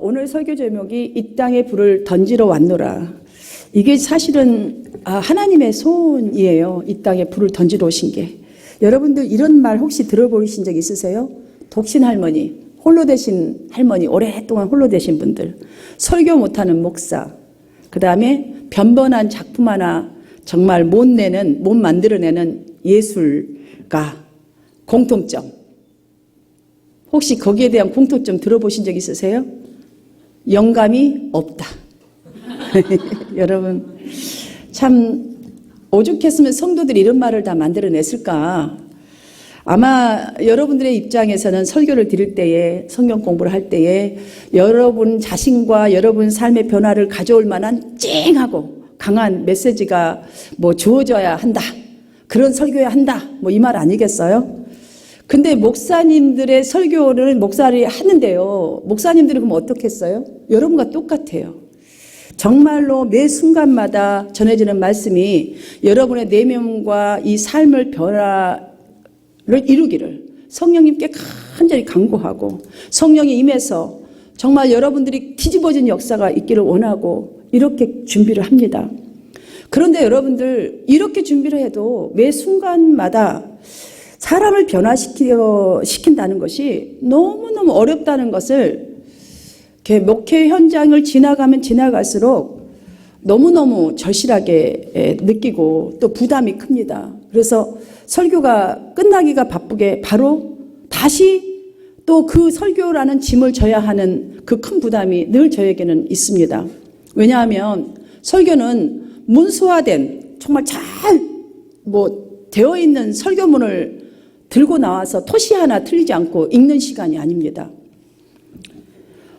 오늘 설교 제목이 이 땅에 불을 던지러 왔노라. 이게 사실은 하나님의 소원이에요. 이 땅에 불을 던지러 오신 게. 여러분들 이런 말 혹시 들어보신 적 있으세요? 독신 할머니, 홀로 되신 할머니, 오랫동안 홀로 되신 분들, 설교 못하는 목사, 그 다음에 변변한 작품 하나 정말 못 만들어내는 예술가, 공통점. 혹시 거기에 대한 공통점 들어보신 적 있으세요? 영감이 없다. 여러분, 참 오죽했으면 성도들이 이런 말을 다 만들어냈을까. 아마 여러분들의 입장에서는 설교를 드릴 때에, 성경 공부를 할 때에 여러분 자신과 여러분 삶의 변화를 가져올 만한 쨍하고 강한 메시지가 주어져야 한다. 그런 설교해야 한다. 이 말 아니겠어요? 근데 목사님들의 설교를 목사들이 하는데요. 목사님들은 그럼 어떻게 했어요? 여러분과 똑같아요. 정말로 매 순간마다 전해지는 말씀이 여러분의 내면과 이 삶을 변화를 이루기를 성령님께 간절히 간구하고 성령이 임해서 정말 여러분들이 뒤집어진 역사가 있기를 원하고 이렇게 준비를 합니다. 그런데 여러분들 이렇게 준비를 해도 매 순간마다 사람을 변화시킨다는 것이 너무너무 어렵다는 것을 목회 현장을 지나가면 지나갈수록 너무너무 절실하게 느끼고 또 부담이 큽니다. 그래서 설교가 끝나기가 바쁘게 바로 다시 또 그 설교라는 짐을 져야 하는 그 큰 부담이 늘 저에게는 있습니다. 왜냐하면 설교는 문서화된 정말 잘 되어 있는 설교문을 들고 나와서 토시 하나 틀리지 않고 읽는 시간이 아닙니다.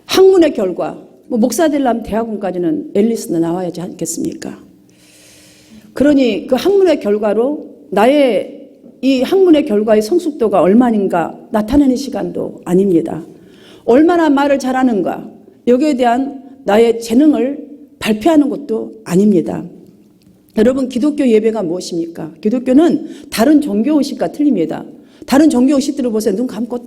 학문의 결과, 목사 되려면 대학원까지는 앨리스는 나와야지 않겠습니까? 그러니 그 학문의 결과로 나의 이 학문의 결과의 성숙도가 얼마인가 나타내는 시간도 아닙니다. 얼마나 말을 잘하는가, 여기에 대한 나의 재능을 발표하는 것도 아닙니다. 여러분, 기독교 예배가 무엇입니까? 기독교는 다른 종교 의식과 틀립니다. 다른 종교 의식들을 보세요. 눈 감고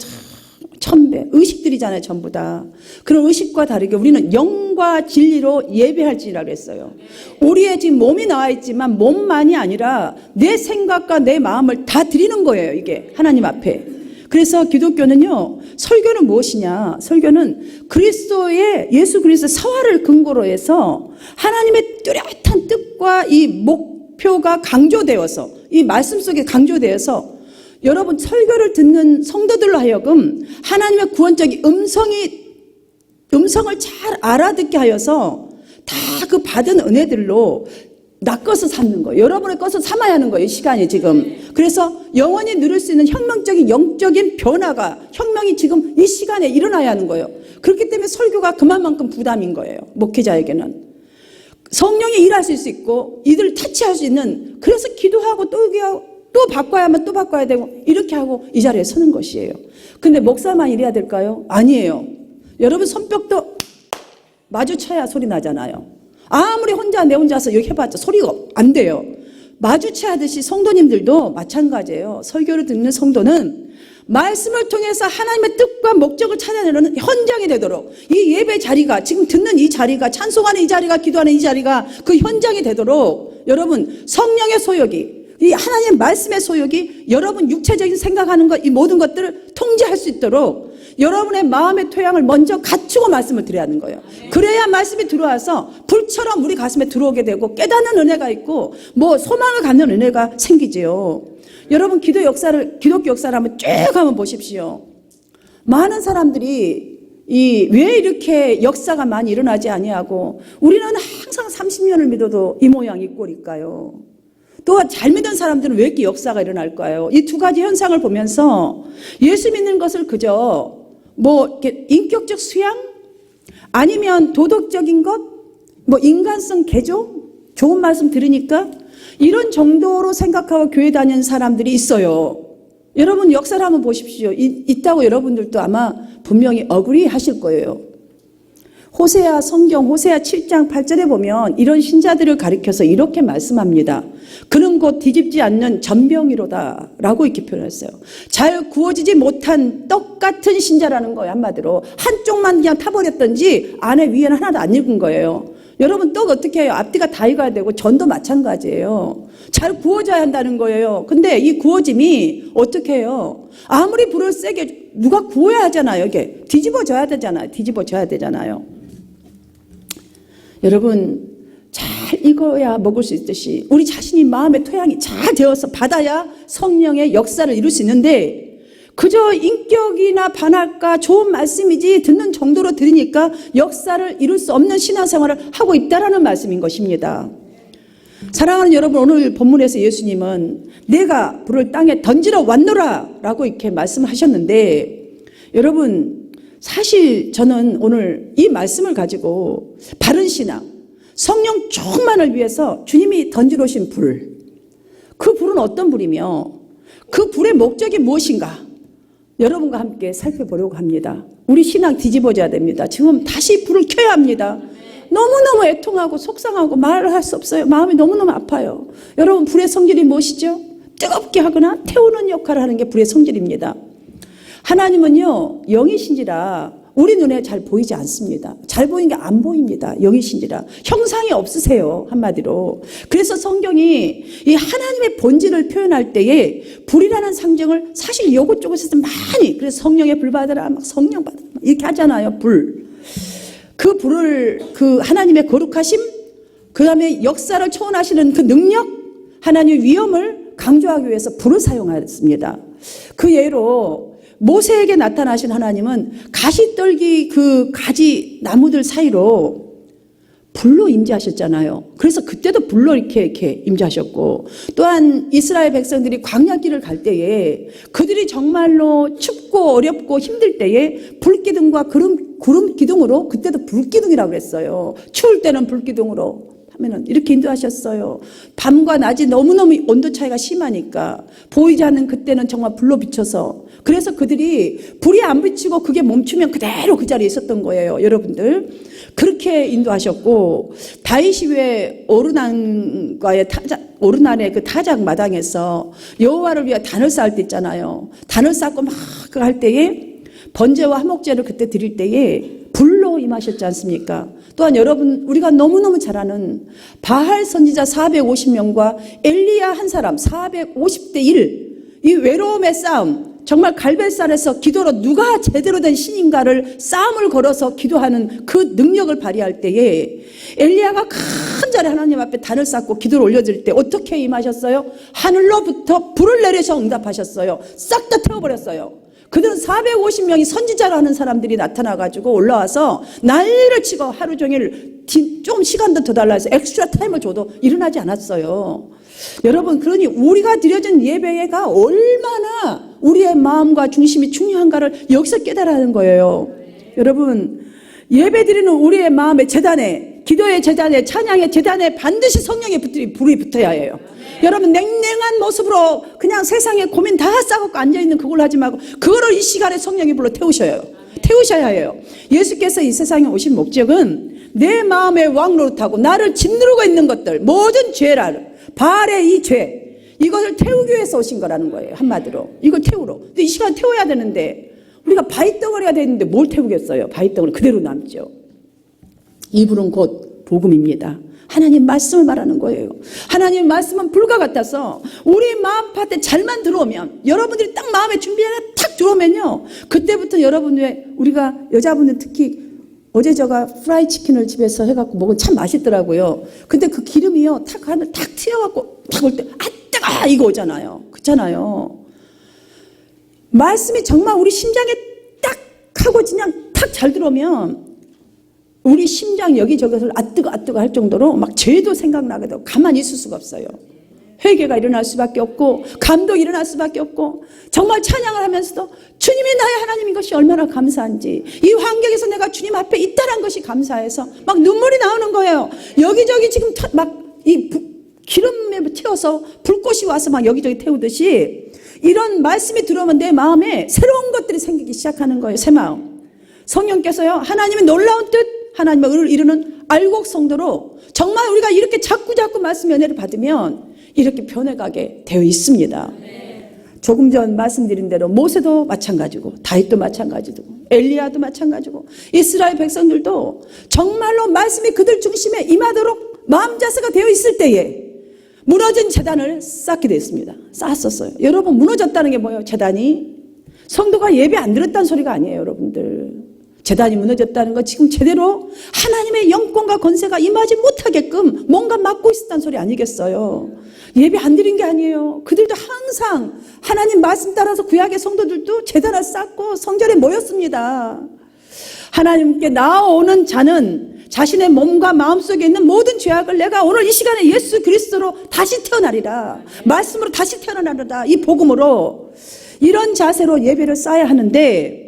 천배 의식들이잖아요. 전부 다. 그런 의식과 다르게 우리는 영과 진리로 예배할지라고 했어요. 우리의 지금 몸이 나와 있지만 몸만이 아니라 내 생각과 내 마음을 다 드리는 거예요. 이게 하나님 앞에. 그래서 기독교는요, 설교는 무엇이냐? 설교는 예수 그리스도의 사화를 근거로 해서 하나님의 뚜렷한 뜻과 이 목표가 강조되어서, 이 말씀 속에 강조되어서 여러분 설교를 듣는 성도들로 하여금 하나님의 구원적인 음성을 잘 알아듣게 하여서 다 그 받은 은혜들로 낚아서 삼는 거예요. 여러분의 것을 삼아야 하는 거예요. 이 시간이 지금. 그래서 영원히 누릴 수 있는 혁명적인 영적인 변화가, 혁명이 지금 이 시간에 일어나야 하는 거예요. 그렇기 때문에 설교가 그만큼 부담인 거예요. 목회자에게는. 성령이 일하실 수 있고 이들을 터치할 수 있는, 그래서 기도하고 또 바꿔야 하면 또 바꿔야 되고 이렇게 하고 이 자리에 서는 것이에요. 근데 목사만 이래야 될까요? 아니에요. 여러분 손뼉도 마주쳐야 소리 나잖아요. 아무리 내 혼자서 여기 해봤자 소리가 안 돼요. 마주쳐야 하듯이 성도님들도 마찬가지예요. 설교를 듣는 성도는 말씀을 통해서 하나님의 뜻과 목적을 찾아내는 현장이 되도록, 이 예배 자리가, 지금 듣는 이 자리가, 찬송하는 이 자리가, 기도하는 이 자리가 그 현장이 되도록 여러분 성령의 소욕이, 이 하나님의 말씀의 소욕이 여러분 육체적인 생각하는 것, 이 모든 것들을 통제할 수 있도록 여러분의 마음의 토양을 먼저 갖추고 말씀을 드려야 하는 거예요. 그래야 말씀이 들어와서 불처럼 우리 가슴에 들어오게 되고 깨닫는 은혜가 있고 소망을 갖는 은혜가 생기지요. 여러분 기독교 역사를 한번 쭉 한번 보십시오. 많은 사람들이 왜 이렇게 역사가 많이 일어나지 아니하고 우리는 항상 30년을 믿어도 이 모양 이 꼴일까요? 또 잘 믿은 사람들은 왜 이렇게 역사가 일어날까요? 이 두 가지 현상을 보면서 예수 믿는 것을 그저 이렇게 인격적 수양? 아니면 도덕적인 것? 인간성 개조? 좋은 말씀 들으니까? 이런 정도로 생각하고 교회 다니는 사람들이 있어요. 여러분 역사를 한번 보십시오. 있다고 여러분들도 아마 분명히 어그리 하실 거예요. 성경 호세아 7장 8절에 보면 이런 신자들을 가리켜서 이렇게 말씀합니다. 그는 곧 뒤집지 않는 전병이로다 라고 이렇게 표현했어요. 잘 구워지지 못한 떡 같은 신자라는 거예요. 한마디로 한쪽만 그냥 타버렸던지 안에 위에는 하나도 안 익은 거예요. 여러분 떡 어떻게 해요? 앞뒤가 다 익어야 되고 전도 마찬가지예요. 잘 구워져야 한다는 거예요. 근데 이 구워짐이 어떻게 해요? 아무리 불을 세게 누가 구워야 하잖아요. 이게 뒤집어져야 되잖아요. 여러분 잘 익어야 먹을 수 있듯이 우리 자신이 마음의 토양이 잘 되어서 받아야 성령의 역사를 이룰 수 있는데 그저 인격이나 반할까 좋은 말씀이지 듣는 정도로 들으니까 역사를 이룰 수 없는 신앙생활을 하고 있다라는 말씀인 것입니다. 사랑하는 여러분, 오늘 본문에서 예수님은 내가 불을 땅에 던지러 왔노라 라고 이렇게 말씀하셨는데 여러분 사실 저는 오늘 이 말씀을 가지고 바른 신앙, 성령 충만을 위해서 주님이 던지러 오신 불, 그 불은 어떤 불이며 그 불의 목적이 무엇인가 여러분과 함께 살펴보려고 합니다. 우리 신앙 뒤집어져야 됩니다. 지금 다시 불을 켜야 합니다. 너무너무 애통하고 속상하고 말을 할 수 없어요. 마음이 너무너무 아파요. 여러분 불의 성질이 무엇이죠? 뜨겁게 하거나 태우는 역할을 하는 게 불의 성질입니다. 하나님은요 영이신지라 우리 눈에 잘 보이지 않습니다. 잘 보이는 게 안 보입니다. 영이신지라 형상이 없으세요. 한마디로. 그래서 성경이 이 하나님의 본질을 표현할 때에 불이라는 상징을 사실 이것저것에서 많이, 그래서 성령의 불 받으라 막 성령 받으라 이렇게 하잖아요. 불. 그 불을 그 하나님의 거룩하심, 그 다음에 역사를 초월하시는 그 능력, 하나님의 위엄을 강조하기 위해서 불을 사용하였습니다. 그 예로 모세에게 나타나신 하나님은 가시떨기 그 가지 나무들 사이로 불로 임재하셨잖아요. 그래서 그때도 불로 이렇게 임재하셨고, 또한 이스라엘 백성들이 광야길을 갈 때에 그들이 정말로 춥고 어렵고 힘들 때에 불기둥과 구름 기둥으로, 그때도 불기둥이라고 그랬어요. 추울 때는 불기둥으로 하면은 이렇게 인도하셨어요. 밤과 낮이 너무너무 온도 차이가 심하니까 보이지 않는 그때는 정말 불로 비춰서, 그래서 그들이 불이 안 비치고 그게 멈추면 그대로 그 자리에 있었던 거예요. 여러분들 그렇게 인도하셨고, 다윗이 왜 오르난의 그 타작 마당에서 여호와를 위해 단을 쌓을 때 있잖아요. 단을 쌓고 막 할 때에 번제와 화목제를 그때 드릴 때에 불로 임하셨지 않습니까? 또한 여러분 우리가 너무너무 잘 아는 바할 선지자 450명과 엘리야 한 사람 450대 1, 이 외로움의 싸움, 정말 갈벨산에서 기도로 누가 제대로 된 신인가를 싸움을 걸어서 기도하는 그 능력을 발휘할 때에 엘리야가 큰 자리 하나님 앞에 단을 쌓고 기도를 올려드릴 때 어떻게 임하셨어요? 하늘로부터 불을 내려서 응답하셨어요. 싹 다 태워버렸어요. 그들은 450명이 선지자라는 사람들이 나타나가지고 올라와서 난리를 치고 하루 종일 좀 시간도 더 달라 해서 엑스트라 타임을 줘도 일어나지 않았어요. 여러분, 그러니 우리가 드려진 예배가 얼마나 우리의 마음과 중심이 중요한가를 여기서 깨달아야 하는 거예요. 여러분, 예배 드리는 우리의 마음의 재단에, 기도의 재단에, 찬양의 재단에 반드시 성령의 불이 붙어야 해요. 여러분, 냉랭한 모습으로 그냥 세상에 고민 다 싸갖고 앉아있는 그걸 하지 말고 그거를 이 시간에 성령의 불로 태우셔야 해요. 예수께서 이 세상에 오신 목적은 내 마음의 왕노릇하고 나를 짓누르고 있는 것들, 모든 죄를, 바알의 이 죄, 이것을 태우기 위해서 오신 거라는 거예요. 한마디로 이걸 태우러. 근데 이 시간 태워야 되는데 우리가 바위덩어리가 되는데 뭘 태우겠어요? 바위덩어리 그대로 남죠. 이 불은 곧 복음입니다. 하나님 말씀을 말하는 거예요. 하나님 말씀은 불과 같아서 우리 마음밭에 잘만 들어오면, 여러분들이 딱 마음에 준비해서 탁 들어오면요, 그때부터 여러분, 왜 우리가 여자분들 특히 어제 제가 프라이 치킨을 집에서 해갖고 먹으면 참 맛있더라고요. 근데 그 기름이요 탁 튀어갖고 탁 올 때 아 뜨거 이거 오잖아요. 그렇잖아요. 말씀이 정말 우리 심장에 딱 하고 그냥 탁 잘 들어오면 우리 심장 여기저기서 아뜨거 할 정도로 막 죄도 생각나게 되고 가만히 있을 수가 없어요. 회개가 일어날 수밖에 없고 감동이 일어날 수밖에 없고, 정말 찬양을 하면서도 주님이 나의 하나님인 것이 얼마나 감사한지, 이 환경에서 내가 주님 앞에 있다는 것이 감사해서 막 눈물이 나오는 거예요. 여기저기 지금 막 이 기름에 태워서 불꽃이 와서 막 여기저기 태우듯이 이런 말씀이 들어오면 내 마음에 새로운 것들이 생기기 시작하는 거예요. 새 마음. 성령께서요, 하나님의 놀라운 뜻, 하나님의 의를 이루는 알곡 성도로 정말 우리가 이렇게 자꾸 말씀 연애를 받으면 이렇게 변해가게 되어 있습니다. 조금 전 말씀드린 대로 모세도 마찬가지고 다윗도 마찬가지고 엘리야도 마찬가지고 이스라엘 백성들도 정말로 말씀이 그들 중심에 임하도록 마음 자세가 되어 있을 때에 무너진 제단을 쌓게 됐습니다. 쌓았었어요. 여러분, 무너졌다는 게 뭐예요? 제단이 성도가 예배 안 드렸다는 소리가 아니에요. 여러분들, 제단이 무너졌다는 거 지금 제대로 하나님의 영권과 권세가 임하지 못하게끔 뭔가 막고 있었다는 소리 아니겠어요? 예배 안 드린 게 아니에요. 그들도 항상 하나님 말씀 따라서 구약의 성도들도 제단을 쌓고 성전에 모였습니다. 하나님께 나아오는 자는 자신의 몸과 마음속에 있는 모든 죄악을 내가 오늘 이 시간에 예수 그리스도로 다시 태어나리라, 말씀으로 다시 태어나리라, 이 복음으로 이런 자세로 예배를 쌓아야 하는데,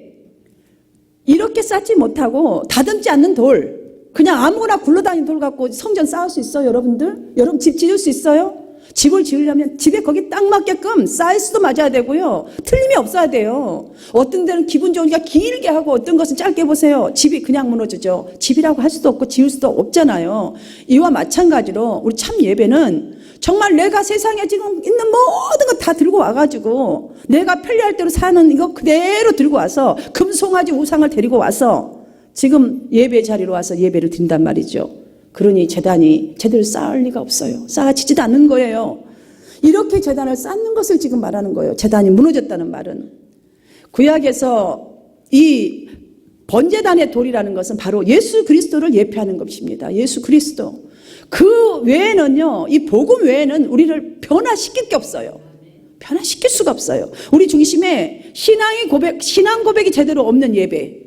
이렇게 쌓지 못하고 다듬지 않는 돌, 그냥 아무거나 굴러다니는 돌 갖고 성전 쌓을 수 있어요? 여러분들? 여러분 집 지을 수 있어요? 집을 지으려면 집에 거기 딱 맞게끔 사이즈도 맞아야 되고요, 틀림이 없어야 돼요. 어떤 데는 기분 좋으니까 길게 하고 어떤 것은 짧게 보세요. 집이 그냥 무너지죠. 집이라고 할 수도 없고 지을 수도 없잖아요. 이와 마찬가지로 우리 참 예배는 정말 내가 세상에 지금 있는 모든 거 다 들고 와가지고 내가 편리할 대로 사는 이거 그대로 들고 와서 금송아지 우상을 데리고 와서 지금 예배 자리로 와서 예배를 드린단 말이죠. 그러니 제단이 제대로 쌓을 리가 없어요. 쌓아지지도 않는 거예요. 이렇게 제단을 쌓는 것을 지금 말하는 거예요. 제단이 무너졌다는 말은. 구약에서 이 번제단의 돌이라는 것은 바로 예수 그리스도를 예표하는 것입니다. 예수 그리스도. 그 외에는요, 이 복음 외에는 우리를 변화시킬 게 없어요. 변화시킬 수가 없어요. 우리 중심에 신앙 고백이 제대로 없는 예배,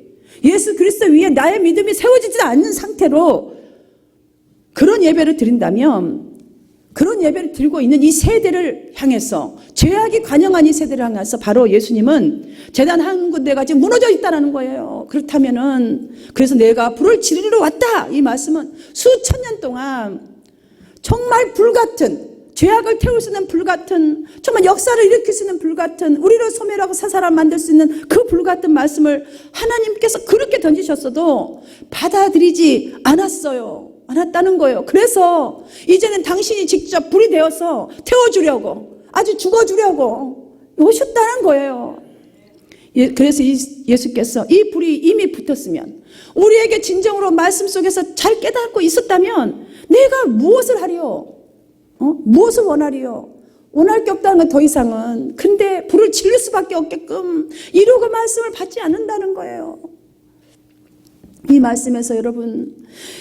예수 그리스도 위에 나의 믿음이 세워지지 않는 상태로 그런 예배를 드린다면, 그런 예배를 드리고 있는 이 세대를 향해서, 죄악이 관영한 이 세대를 향해서 바로 예수님은 제단 한 군데가 지금 무너져 있다는 거예요. 그렇다면은, 그래서 내가 불을 지르러 왔다, 이 말씀은 수천 년 동안 정말 불같은, 죄악을 태울 수 있는 불같은, 정말 역사를 일으킬 수 있는 불같은, 우리를 소멸하고 사사람 만들 수 있는 그 불같은 말씀을 하나님께서 그렇게 던지셨어도 받아들이지 않았다는 거예요. 그래서 이제는 당신이 직접 불이 되어서 태워주려고, 아주 죽어주려고 오셨다는 거예요. 그래서 예수께서 이 불이 이미 붙었으면, 우리에게 진정으로 말씀 속에서 잘 깨닫고 있었다면 내가 무엇을 하리요? 무엇을 원하리요? 원할 게 없다는 건 더 이상은. 근데 불을 질릴 수밖에 없게끔 이루고 말씀을 받지 않는다는 거예요. 이 말씀에서 여러분,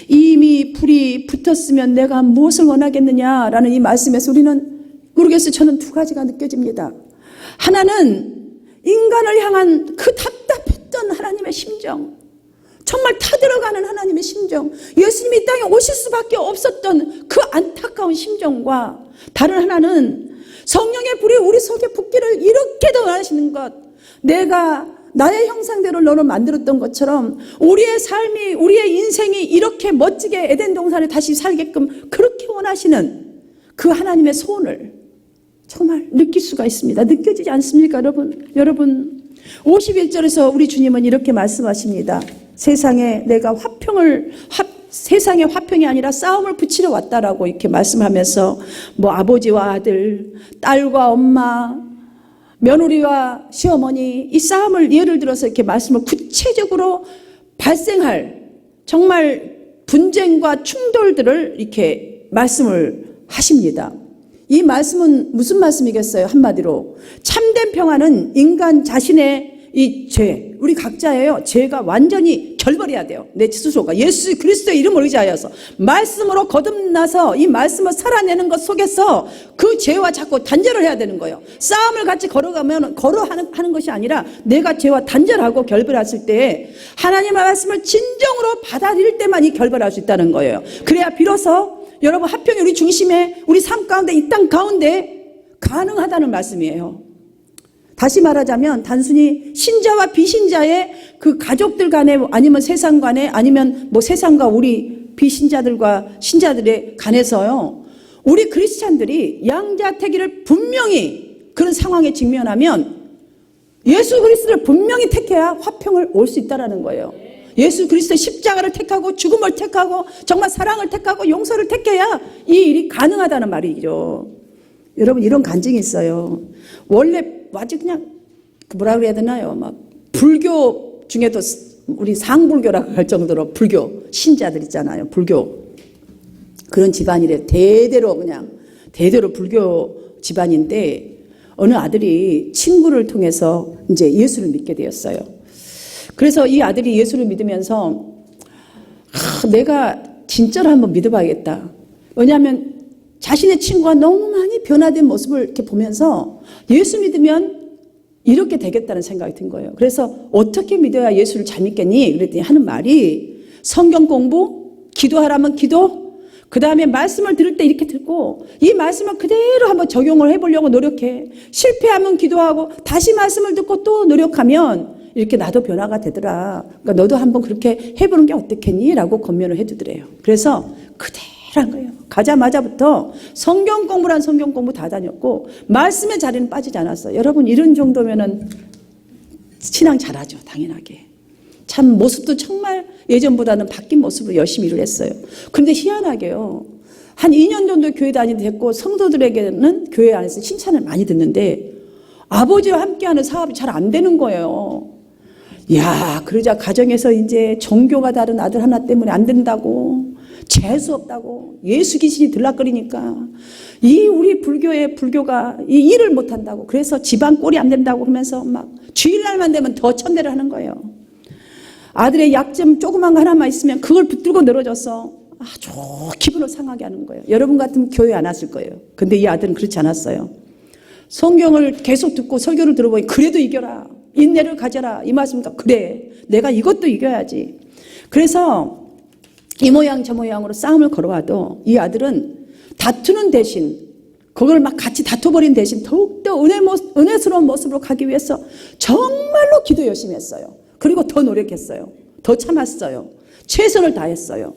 이미 불이 붙었으면 내가 무엇을 원하겠느냐라는 이 말씀에서 우리는, 모르겠어요, 저는 두 가지가 느껴집니다. 하나는 인간을 향한 그 답답했던 하나님의 심정, 정말 타들어가는 하나님의 심정, 예수님이 이 땅에 오실 수밖에 없었던 그 안타까운 심정과, 다른 하나는 성령의 불이 우리 속에 붙기를 이렇게도 원하시는 것, 내가 나의 형상대로 너를 만들었던 것처럼 우리의 삶이, 우리의 인생이 이렇게 멋지게 에덴 동산에 다시 살게끔 그렇게 원하시는 그 하나님의 소원을 정말 느낄 수가 있습니다. 느껴지지 않습니까, 여러분? 51절에서 우리 주님은 이렇게 말씀하십니다. 세상에 내가 세상에 화평이 아니라 싸움을 붙이러 왔다라고 이렇게 말씀하면서, 뭐 아버지와 아들, 딸과 엄마, 며느리와 시어머니, 이 싸움을 예를 들어서 이렇게 말씀을 구체적으로 발생할 정말 분쟁과 충돌들을 이렇게 말씀을 하십니다. 이 말씀은 무슨 말씀이겠어요? 한마디로 참된 평화는 인간 자신의 이 죄, 우리 각자예요. 죄가 완전히 결벌해야 돼요. 내 스스로가 예수 그리스도의 이름을 의지하여서 말씀으로 거듭나서 이 말씀을 살아내는 것 속에서 그 죄와 자꾸 단절을 해야 되는 거예요. 싸움을 같이 하는 것이 아니라 내가 죄와 단절하고 결별했을 때 하나님의 말씀을 진정으로 받아들일 때만 이 결별할 수 있다는 거예요. 그래야 비로소 여러분, 화평이 우리 중심에, 우리 삶 가운데, 이 땅 가운데 가능하다는 말씀이에요. 다시 말하자면 단순히 신자와 비신자의 그 가족들 간에, 아니면 세상 간에, 아니면 뭐 세상과 우리 비신자들과 신자들의 간에서요, 우리 크리스찬들이 양자택일을 분명히 그런 상황에 직면하면 예수 그리스도를 분명히 택해야 화평을 올 수 있다는 거예요. 예수 그리스도의 십자가를 택하고 죽음을 택하고 정말 사랑을 택하고 용서를 택해야 이 일이 가능하다는 말이죠. 여러분 이런 간증이 있어요. 원래 아주 그냥 뭐라 그래야 되나요? 막 불교 중에도 우리 상불교라고 할 정도로 불교 신자들 있잖아요. 불교 그런 집안이래. 대대로 불교 집안인데 어느 아들이 친구를 통해서 이제 예수를 믿게 되었어요. 그래서 이 아들이 예수를 믿으면서 내가 진짜로 한번 믿어봐야겠다. 왜냐하면 자신의 친구가 너무 많이 변화된 모습을 이렇게 보면서 예수 믿으면 이렇게 되겠다는 생각이 든 거예요. 그래서 어떻게 믿어야 예수를 잘 믿겠니? 그랬더니 하는 말이 성경 공부, 기도하라면 기도, 그 다음에 말씀을 들을 때 이렇게 듣고 이 말씀을 그대로 한번 적용을 해보려고 노력해. 실패하면 기도하고 다시 말씀을 듣고 또 노력하면 이렇게 나도 변화가 되더라. 그러니까 너도 한번 그렇게 해보는 게 어떻겠니? 라고 권면을 해주더래요. 그래서 그대로 한 거예요. 가자마자부터 성경 공부란 성경 공부 다 다녔고 말씀의 자리는 빠지지 않았어요. 여러분 이런 정도면은 신앙 잘하죠. 당연하게. 참 모습도 정말 예전보다는 바뀐 모습으로 열심히 일을 했어요. 그런데 희한하게요. 한 2년 정도 교회 다니고 성도들에게는 교회 안에서 칭찬을 많이 듣는데 아버지와 함께하는 사업이 잘 안 되는 거예요. 야, 그러자 가정에서 이제 종교가 다른 아들 하나 때문에 안 된다고, 재수 없다고, 예수 귀신이 들락거리니까 이 우리 불교가 이 일을 못 한다고, 그래서 집안 꼴이 안 된다고 하면서 막 주일날만 되면 더 천대를 하는 거예요. 아들의 약점 조그만 거 하나만 있으면 그걸 붙들고 늘어져서 아주 기분을 상하게 하는 거예요. 여러분 같으면 교회 안 왔을 거예요. 근데 이 아들은 그렇지 않았어요. 성경을 계속 듣고 설교를 들어보니 그래도 이겨라. 인내를 가져라. 이 말씀이니까 그래. 내가 이것도 이겨야지. 그래서 이 모양 저 모양으로 싸움을 걸어와도 이 아들은 다투는 대신 그걸 막 같이 다퉈버린 대신 더욱더 은혜스러운 모습으로 가기 위해서 정말로 기도 열심히 했어요. 그리고 더 노력했어요. 더 참았어요. 최선을 다했어요.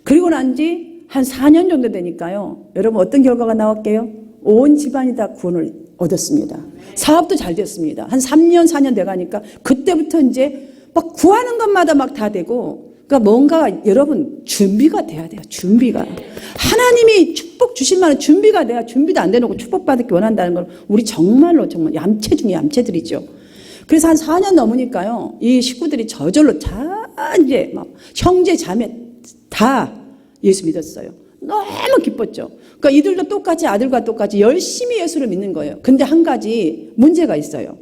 그리고 난 지 한 4년 정도 되니까요. 여러분 어떤 결과가 나왔게요? 온 집안이 다 구원을 얻었습니다. 사업도 잘 됐습니다. 한 3년, 4년 돼가니까 그때부터 이제 막 구하는 것마다 막 다 되고, 그러니까 뭔가 여러분 준비가 돼야 돼요. 준비가. 하나님이 축복 주실 만한 준비가 돼야 준비도 안 되놓고 축복받기 원한다는 걸 우리 정말 얌체 중에 얌체들이죠. 그래서 한 4년 넘으니까요. 이 식구들이 저절로 다 이제 막 형제 자매 다 예수 믿었어요. 너무 기뻤죠. 그러니까 이들도 똑같이 아들과 똑같이 열심히 예수를 믿는 거예요. 근데 한 가지 문제가 있어요.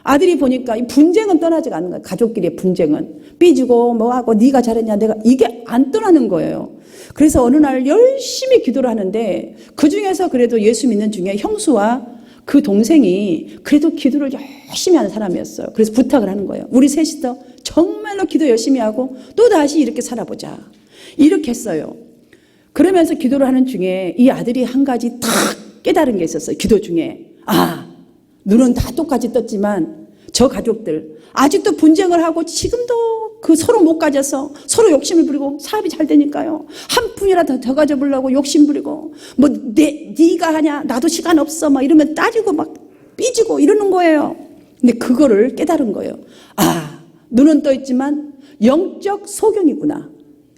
아들이 보니까 이 분쟁은 떠나지가 않는 거예요. 가족끼리의 분쟁은. 삐지고 뭐하고 네가 잘했냐 내가 이게 안 떠나는 거예요. 그래서 어느 날 열심히 기도를 하는데 그중에서 그래도 예수 믿는 중에 형수와 그 동생이 그래도 기도를 열심히 하는 사람이었어요. 그래서 부탁을 하는 거예요. 우리 셋이서 정말로 기도 열심히 하고 또다시 이렇게 살아보자. 이렇게 했어요. 그러면서 기도를 하는 중에 이 아들이 한 가지 딱 깨달은 게 있었어요. 기도 중에. 눈은 다 똑같이 떴지만 저 가족들 아직도 분쟁을 하고 지금도 그 서로 못 가져서 서로 욕심을 부리고 사업이 잘 되니까요. 한 푼이라도 더 가져보려고 욕심 부리고 뭐 네가 하냐 나도 시간 없어 막 이러면 따지고 막 삐지고 이러는 거예요. 근데 그거를 깨달은 거예요. 눈은 떠 있지만 영적 소경이구나.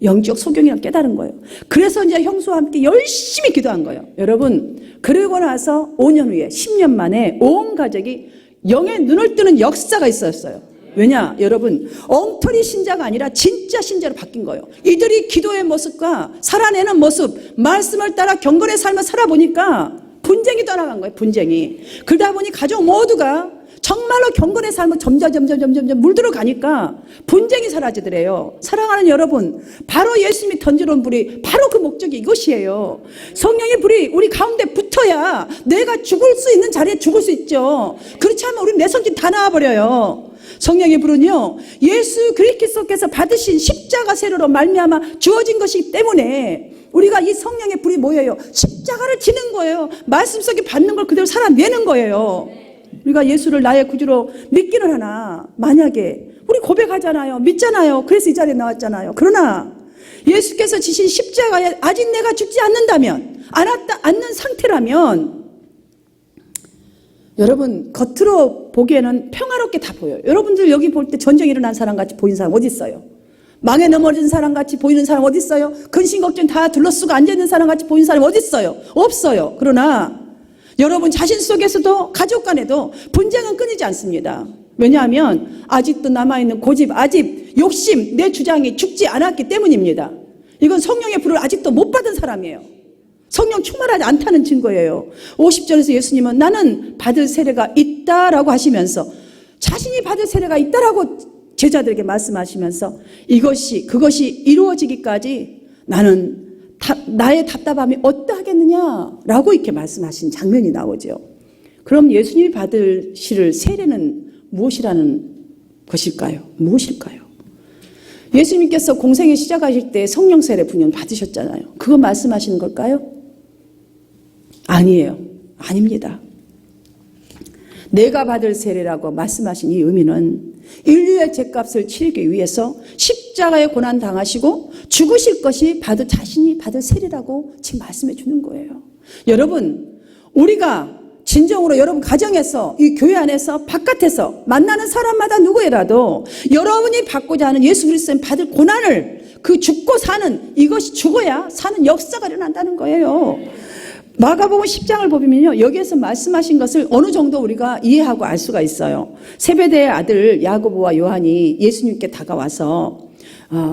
영적 소경이라고 깨달은 거예요. 그래서 이제 형수와 함께 열심히 기도한 거예요. 여러분, 그러고 나서 5년 후에 10년 만에 온 가족이 영의 눈을 뜨는 역사가 있었어요. 왜냐? 여러분, 엉터리 신자가 아니라 진짜 신자로 바뀐 거예요. 이들이 기도의 모습과 살아내는 모습, 말씀을 따라 경건의 삶을 살아보니까 분쟁이 떠나간 거예요. 분쟁이. 그러다 보니 가족 모두가 정말로 경건의 삶을 점점 물들어 가니까 분쟁이 사라지더래요. 사랑하는 여러분, 바로 예수님이 던져놓은 불이 바로 그 목적이 이것이에요. 성령의 불이 우리 가운데 붙어야 내가 죽을 수 있는 자리에 죽을 수 있죠. 그렇지 않으면 우리 내성질 다 나와버려요. 성령의 불은요, 예수 그리스도께서 받으신 십자가 세례로 말미암아 주어진 것이기 때문에 우리가 이 성령의 불이 뭐예요? 십자가를 지는 거예요. 말씀 속에 받는 걸 그대로 살아내는 거예요. 우리가 예수를 나의 구주로 믿기는 하나 만약에 우리 고백하잖아요. 믿잖아요. 그래서 이 자리에 나왔잖아요. 그러나 예수께서 지신 십자가에 아직 내가 죽지 않는다면 않는 상태라면 여러분 겉으로 보기에는 평화롭게 다 보여요. 여러분들 여기 볼 때 전쟁이 일어난 사람 같이 보이는 사람 어디 있어요? 망에 넘어진 사람같이 보이는 사람 어디 있어요? 근심 걱정 다 둘러쓰고 앉아있는 사람같이 보이는 사람 어디 있어요? 없어요. 그러나 여러분 자신 속에서도 가족 간에도 분쟁은 끊이지 않습니다. 왜냐하면 아직도 남아있는 고집, 아집, 욕심, 내 주장이 죽지 않았기 때문입니다. 이건 성령의 불을 아직도 못 받은 사람이에요. 성령 충만하지 않다는 증거예요. 50절에서 예수님은 나는 받을 세례가 있다라고 하시면서 자신이 받을 세례가 있다라고 제자들에게 말씀하시면서 그것이 이루어지기까지 나는 나의 답답함이 어떠하겠느냐라고 이렇게 말씀하신 장면이 나오죠. 그럼 예수님이 받으실 세례는 무엇이라는 것일까요? 무엇일까요? 예수님께서 공생에 시작하실 때 성령 세례 분명 받으셨잖아요. 그거 말씀하시는 걸까요? 아니에요. 아닙니다. 내가 받을 세례라고 말씀하신 이 의미는 인류의 죄값을 치르기 위해서 십자가에 고난 당하시고 죽으실 것이 자신이 받을 세례라고 지금 말씀해 주는 거예요. 여러분, 우리가 진정으로 여러분 가정에서, 이 교회 안에서, 바깥에서 만나는 사람마다 누구라도 여러분이 받고자 하는 예수 그리스도는 받을 고난을, 그 죽고 사는, 이것이 죽어야 사는 역사가 일어난다는 거예요. 마가복음 10장을 보면요, 여기에서 말씀하신 것을 어느 정도 우리가 이해하고 알 수가 있어요. 세베대의 아들 야고보와 요한이 예수님께 다가와서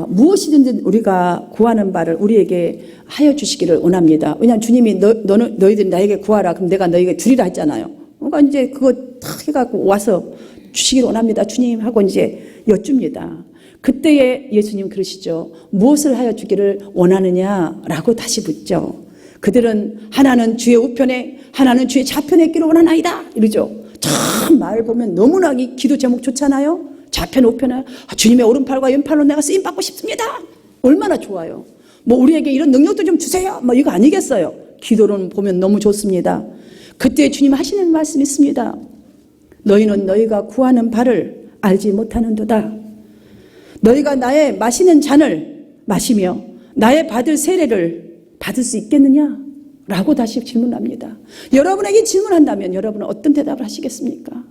무엇이든지 우리가 구하는 바를 우리에게 하여 주시기를 원합니다. 왜냐하면 주님이 너희들이 나에게 구하라, 그럼 내가 너희에게 주리라 했잖아요. 그러니까 이제 그거 탁 해갖고 와서 주시기를 원합니다, 주님 하고 이제 여쭙니다. 그때에 예수님 그러시죠. 무엇을 하여 주기를 원하느냐라고 다시 묻죠. 그들은 하나는 주의 우편에 하나는 주의 좌편에 있기를 원하나이다 이러죠. 참 말 보면 너무나 이 기도 제목 좋잖아요. 좌편 우편에 주님의 오른팔과 왼팔로 내가 쓰임 받고 싶습니다. 얼마나 좋아요. 뭐 우리에게 이런 능력도 좀 주세요. 뭐 이거 아니겠어요. 기도는 보면 너무 좋습니다. 그때 주님 하시는 말씀이 있습니다. 너희는 너희가 구하는 바를 알지 못하는도다. 너희가 나의 마시는 잔을 마시며 나의 받을 세례를 받을 수 있겠느냐? 라고 다시 질문합니다. 여러분에게 질문한다면 여러분은 어떤 대답을 하시겠습니까?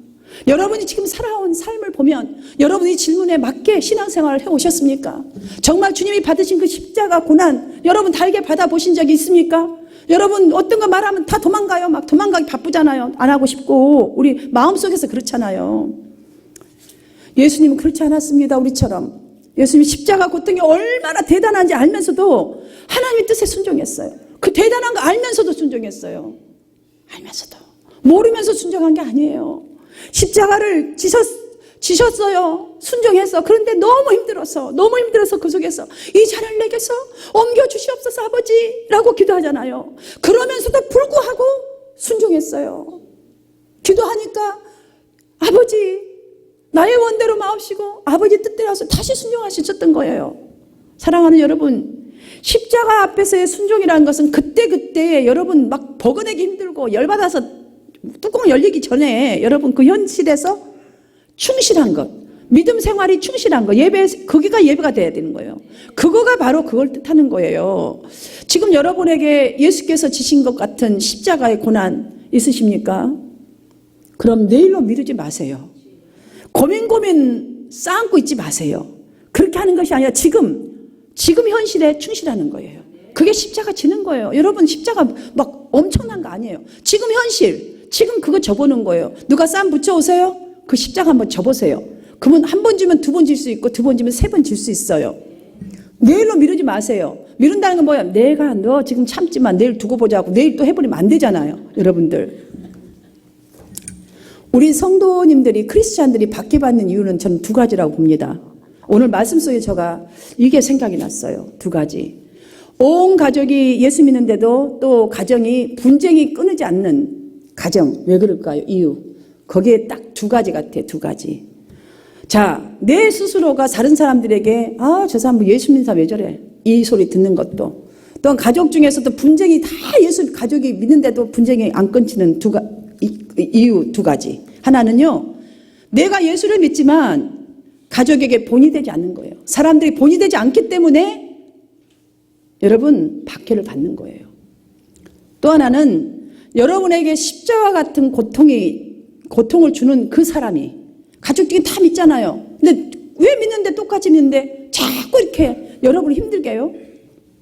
여러분이 지금 살아온 삶을 보면 여러분이 질문에 맞게 신앙생활을 해오셨습니까? 정말 주님이 받으신 그 십자가 고난 여러분 달게 받아보신 적이 있습니까? 여러분 어떤 거 말하면 다 도망가요. 막 도망가기 바쁘잖아요. 안 하고 싶고 우리 마음속에서 그렇잖아요. 예수님은 그렇지 않았습니다. 우리처럼. 예수님이 십자가 고통이 얼마나 대단한지 알면서도 하나님의 뜻에 순종했어요. 그 대단한 거 알면서도 순종했어요. 알면서도. 모르면서 순종한 게 아니에요. 십자가를 지셨어요. 순종해서. 그런데 너무 힘들어서 그 속에서 이 잔을 내게서 옮겨주시옵소서 아버지라고 기도하잖아요. 그러면서도 불구하고 순종했어요. 기도하니까 아버지 나의 원대로 마옵시고 아버지 뜻대로서 다시 순종하셨던 거예요. 사랑하는 여러분, 십자가 앞에서의 순종이라는 것은 그때 여러분 막 버거내기 힘들고 열받아서 뚜껑 열리기 전에 여러분 그 현실에서 충실한 것, 믿음 생활이 충실한 것, 거기가 예배가 돼야 되는 거예요. 그거가 바로 그걸 뜻하는 거예요. 지금 여러분에게 예수께서 지신 것 같은 십자가의 고난 있으십니까? 그럼 내일로 미루지 마세요. 고민 쌓고 있지 마세요. 그렇게 하는 것이 아니라 지금 현실에 충실하는 거예요. 그게 십자가 지는 거예요. 여러분 십자가 막 엄청난 거 아니에요. 지금 현실, 지금 그거 접어놓은 거예요. 누가 쌈 붙여오세요? 그 십자가 한번 접으세요. 그러면 한 번 지면 두 번 질 수 있고 두 번 지면 세 번 질 수 있어요. 내일로 미루지 마세요. 미룬다는 건 뭐야? 내가 너 지금 참지만 내일 두고 보자고 내일 또 해버리면 안 되잖아요. 여러분들. 우리 성도님들이 크리스찬들이 받게받는 이유는 저는 두 가지라고 봅니다. 오늘 말씀 속에 제가 이게 생각이 났어요. 두 가지. 온 가족이 예수 믿는데도 또 가정이 분쟁이 끊이지 않는 가정. 왜 그럴까요? 이유. 거기에 딱 두 가지 같아요. 두 가지. 자, 내 스스로가 다른 사람들에게 저 사람 뭐 예수 믿는 사람 왜 저래? 이 소리 듣는 것도. 또한 가족 중에서도 분쟁이 다 예수 가족이 믿는데도 분쟁이 안 끊치는 이유 두 가지. 하나는요, 내가 예수를 믿지만 가족에게 본이 되지 않는 거예요. 사람들이 본이 되지 않기 때문에 여러분 박해를 받는 거예요. 또 하나는 여러분에게 십자가 같은 고통을 주는 그 사람이 가족들이 다 믿잖아요. 근데 왜 믿는데 똑같이 믿는데 자꾸 이렇게 여러분을 힘들게 해요?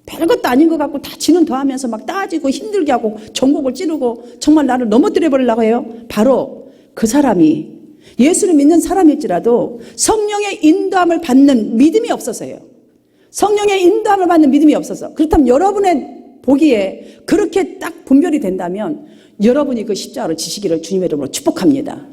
별것도 아닌 것 같고 다 지는 더하면서 막 따지고 힘들게 하고 전곡을 찌르고 정말 나를 넘어뜨려 버리려고 해요. 바로 그 사람이 예수를 믿는 사람일지라도 성령의 인도함을 받는 믿음이 없어서예요. 성령의 인도함을 받는 믿음이 없어서. 그렇다면 여러분의 보기에 그렇게 딱 분별이 된다면 여러분이 그 십자가를 지시기를 주님의 이름으로 축복합니다.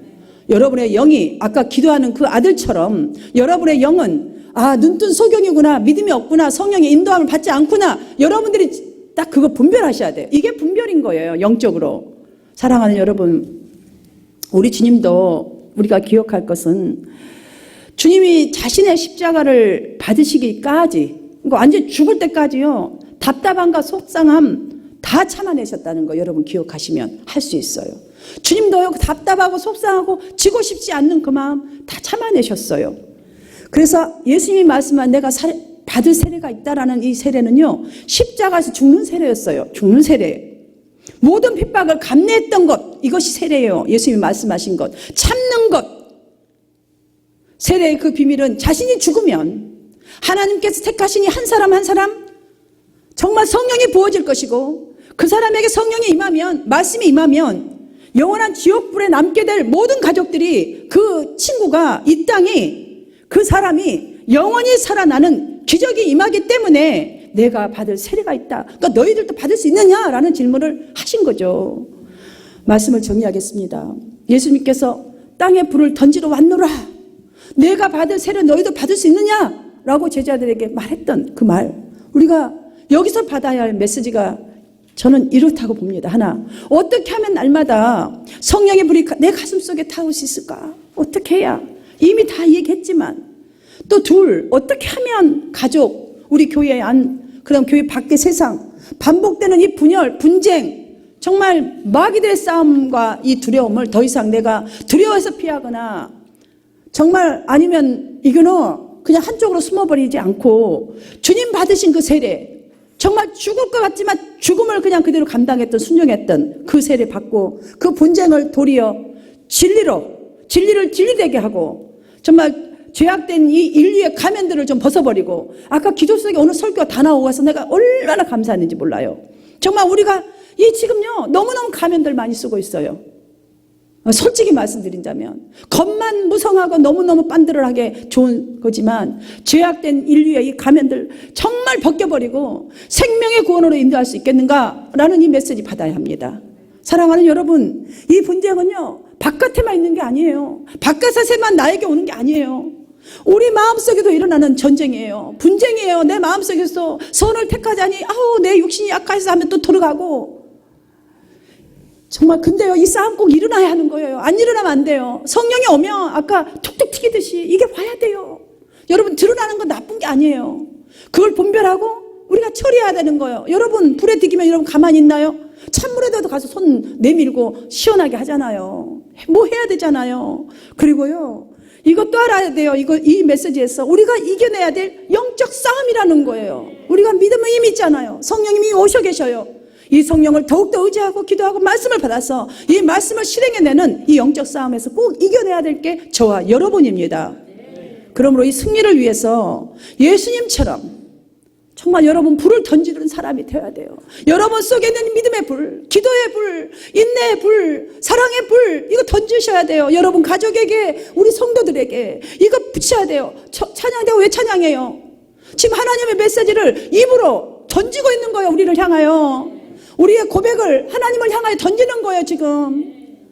여러분의 영이 아까 기도하는 그 아들처럼 여러분의 영은 눈뜬 소경이구나, 믿음이 없구나, 성령의 인도함을 받지 않구나, 여러분들이 딱 그거 분별하셔야 돼요. 이게 분별인 거예요, 영적으로. 사랑하는 여러분, 우리 주님도 우리가 기억할 것은 주님이 자신의 십자가를 받으시기까지, 그러니까 완전히 죽을 때까지요, 답답함과 속상함 다 참아내셨다는 거 여러분 기억하시면 할 수 있어요. 주님도요, 답답하고 속상하고 지고 싶지 않는 그 마음 다 참아내셨어요. 그래서 예수님이 말씀한 내가 받을 세례가 있다라는 이 세례는요, 십자가에서 죽는 세례였어요. 죽는 세례. 모든 핍박을 감내했던 것, 이것이 세례예요. 예수님이 말씀하신 것. 참는 것. 세례의 그 비밀은 자신이 죽으면 하나님께서 택하신 이 한 사람 한 사람 정말 성령이 부어질 것이고, 그 사람에게 성령이 임하면, 말씀이 임하면 영원한 지옥불에 남게 될 모든 가족들이, 그 친구가, 이 땅이, 그 사람이 영원히 살아나는 기적이 임하기 때문에 내가 받을 세례가 있다. 그러니까 너희들도 받을 수 있느냐라는 질문을 하신 거죠. 말씀을 정리하겠습니다. 예수님께서 땅에 불을 던지러 왔노라. 내가 받을 세례 너희도 받을 수 있느냐라고 제자들에게 말했던 그 말. 우리가 여기서 받아야 할 메시지가 저는 이렇다고 봅니다. 하나, 어떻게 하면 날마다 성령의 불이 내 가슴 속에 타올 수 있을까? 어떻게 해야? 이미 다 얘기했지만. 또 둘, 어떻게 하면 가족, 우리 교회 안, 그다음 교회 밖의 세상, 반복되는 이 분열, 분쟁, 정말 마귀들의 싸움과 이 두려움을 더 이상 내가 두려워해서 피하거나, 정말 아니면 이거는 그냥 한쪽으로 숨어버리지 않고 주님 받으신 그 세례, 정말 죽을 것 같지만 죽음을 그냥 그대로 감당했던, 순종했던 그 세례 받고 그 분쟁을 도리어 진리를 진리되게 하고, 정말 죄악된 이 인류의 가면들을 좀 벗어버리고, 아까 기도 속에 오늘 설교가 다 나오고 와서 내가 얼마나 감사했는지 몰라요. 정말 우리가 지금요 너무너무 가면들 많이 쓰고 있어요. 솔직히 말씀드린다면 겉만 무성하고 너무너무 빤드러하게 좋은 거지만 죄악된 인류의 이 가면들 정말 벗겨버리고 생명의 구원으로 인도할 수 있겠는가라는 이 메시지 받아야 합니다. 사랑하는 여러분, 이 분쟁은요 바깥에만 있는 게 아니에요. 바깥에서만 나에게 오는 게 아니에요. 우리 마음속에도 일어나는 전쟁이에요. 분쟁이에요. 내 마음속에서 선을 택하자니 내 육신이 약해서 하면 또 들어가고, 정말 근데요 이 싸움 꼭 일어나야 하는 거예요. 안 일어나면 안 돼요. 성령이 오면 아까 툭툭 튀기듯이 이게 와야 돼요. 여러분, 드러나는 건 나쁜 게 아니에요. 그걸 분별하고 우리가 처리해야 되는 거예요. 여러분, 불에 튀기면 여러분 가만히 있나요? 찬물에도 가서 손 내밀고 시원하게 하잖아요. 뭐 해야 되잖아요. 그리고요 이것도 알아야 돼요. 이 메시지에서 우리가 이겨내야 될 영적 싸움이라는 거예요. 우리가 믿음의 힘이 있잖아요. 성령님이 오셔 계셔요. 이 성령을 더욱더 의지하고 기도하고 말씀을 받아서 이 말씀을 실행해내는 이 영적 싸움에서 꼭 이겨내야 될 게 저와 여러분입니다. 그러므로 이 승리를 위해서 예수님처럼 정말 여러분 불을 던지는 사람이 되어야 돼요. 여러분 속에 있는 믿음의 불, 기도의 불, 인내의 불, 사랑의 불, 이거 던지셔야 돼요. 여러분 가족에게, 우리 성도들에게 이거 붙여야 돼요. 찬양되고 왜 찬양해요? 지금 하나님의 메시지를 입으로 던지고 있는 거예요. 우리를 향하여. 우리의 고백을 하나님을 향하여 던지는 거예요. 지금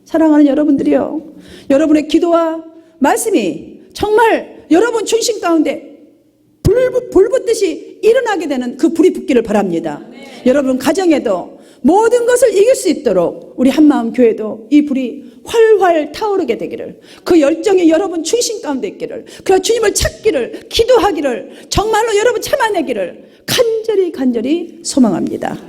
사랑하는 여러분들이요, 여러분의 기도와 말씀이 정말 여러분 중심 가운데 불 붙듯이 일어나게 되는 그 불이 붙기를 바랍니다. 여러분 가정에도 모든 것을 이길 수 있도록 우리 한마음 교회도 이 불이 활활 타오르게 되기를, 그 열정이 여러분 중심 가운데 있기를, 그 주님을 찾기를, 기도하기를, 정말로 여러분 참아내기를 간절히 소망합니다.